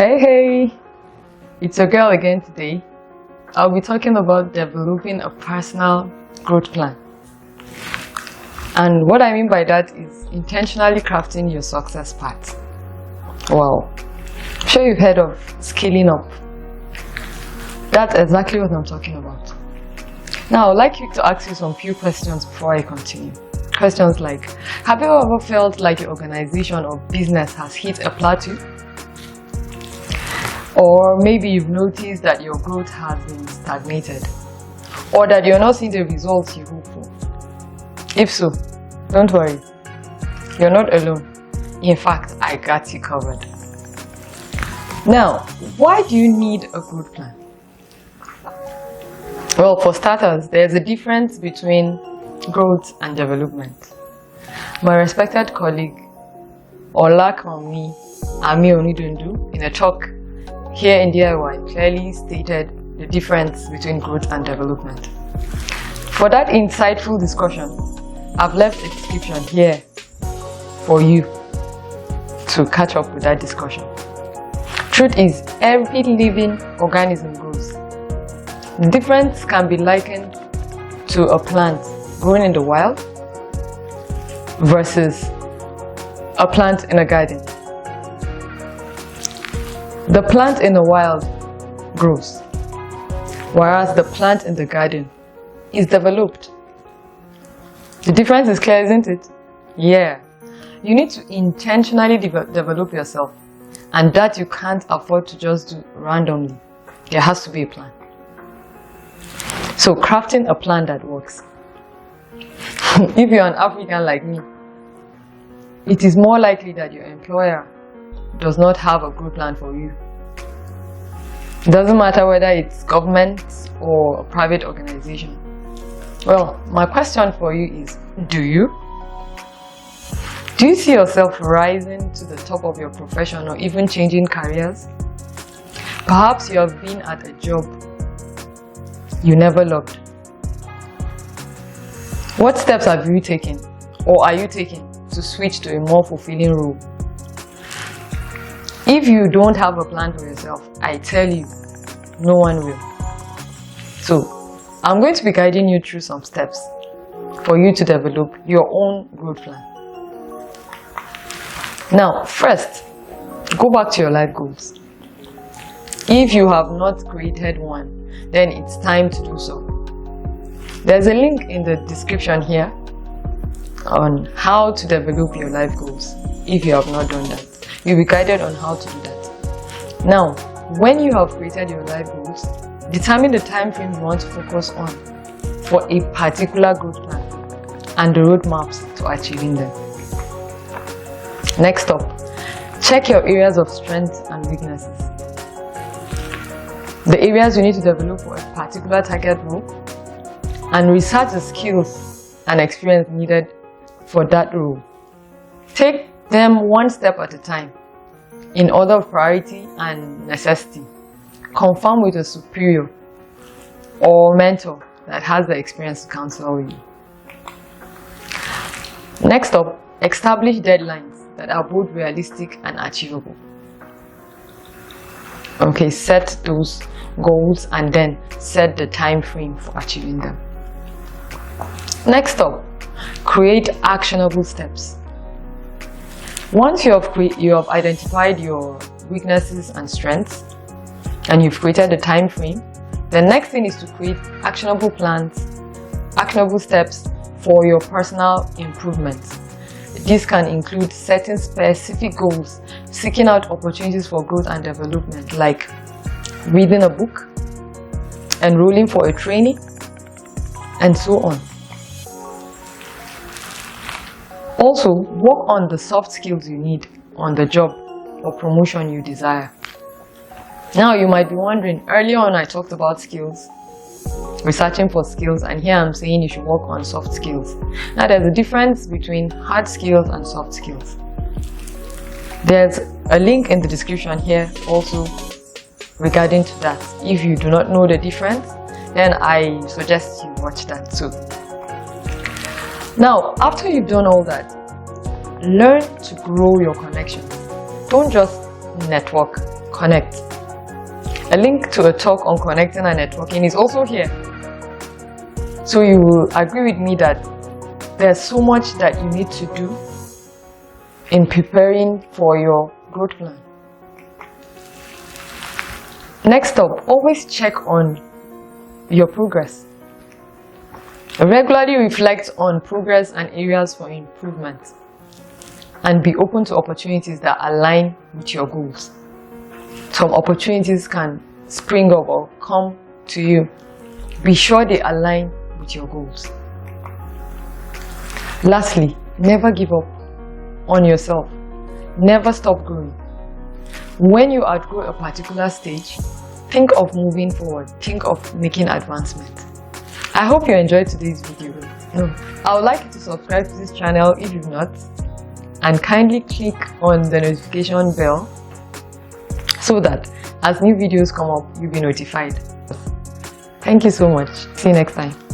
Hey, it's your girl again today. I'll be talking about developing a personal growth plan. And what I mean by that is intentionally crafting your success path. Wow, I'm sure you've heard of scaling up. That's exactly what I'm talking about. Now, I'd like you to ask you some few questions before I continue. Questions like, have you ever felt like your organization or business has hit a plateau? Or maybe you've noticed that your growth has been stagnated, or that you're not seeing the results you hope for. If so, don't worry, you're not alone. In fact, I got you covered. Now, why do you need a growth plan? Well, for starters, there's a difference between growth and development. My respected colleague, Olakanmi Ami Onidundu, in a talk here in DIY, clearly stated the difference between growth and development. For that insightful discussion, I've left a description here for you to catch up with that discussion. Truth is, every living organism grows. The difference can be likened to a plant growing in the wild versus a plant in a garden. The plant in the wild grows, whereas the plant in the garden is developed. The difference is clear, isn't it? Yeah. You need to intentionally develop yourself, and that you can't afford to just do randomly. There has to be a plan. So crafting a plan that works. If you're an African like me, it is more likely that your employer does not have a growth plan for you. It doesn't matter whether it's government or a private organization. Well, my question for you is, do you? Do you see yourself rising to the top of your profession or even changing careers? Perhaps you have been at a job you never loved. What steps have you taken or are you taking to switch to a more fulfilling role? If you don't have a plan for yourself, I tell you, no one will. So, I'm going to be guiding you through some steps for you to develop your own growth plan. Now, first, go back to your life goals. If you have not created one, then it's time to do so. There's a link in the description here on how to develop your life goals. If you have not done that, you'll be guided on how to do that. Now, when you have created your life goals, determine the time frame you want to focus on for a particular growth plan and the roadmaps to achieving them. Next up, check your areas of strength and weaknesses. The areas you need to develop for a particular target role, and research the skills and experience needed for that role. Take them one step at a time in order of priority and necessity. Confirm with a superior or mentor that has the experience to counsel you. Next up, establish deadlines that are both realistic and achievable. Okay, set those goals and then set the time frame for achieving them. Next up, create actionable steps. Once you have identified your weaknesses and strengths, and you've created the time frame, the next thing is to create actionable plans, actionable steps for your personal improvement. This can include setting specific goals, seeking out opportunities for growth and development, like reading a book, enrolling for a training, and so on. Also, work on the soft skills you need on the job or promotion you desire. Now, you might be wondering, earlier on I talked about skills, researching for skills, and here I'm saying you should work on soft skills. Now, there's a difference between hard skills and soft skills. There's a link in the description here also regarding to that. If you do not know the difference, then I suggest you watch that too. Now, after you've done all that, learn to grow your connections. Don't just network, connect. A link to a talk on connecting and networking is also here. So you will agree with me that there's so much that you need to do in preparing for your growth plan. Next up, always check on your progress. Regularly reflect on progress and areas for improvement, and be open to opportunities that align with your goals. Some opportunities can spring up or come to you. Be sure they align with your goals. Lastly, never give up on yourself. Never stop growing. When you outgrow a particular stage, think of moving forward. Think of making advancement. I hope you enjoyed today's video. I would like you to subscribe to this channel if you've not, and kindly click on the notification bell so that as new videos come up, you'll be notified. Thank you so much. See you next time.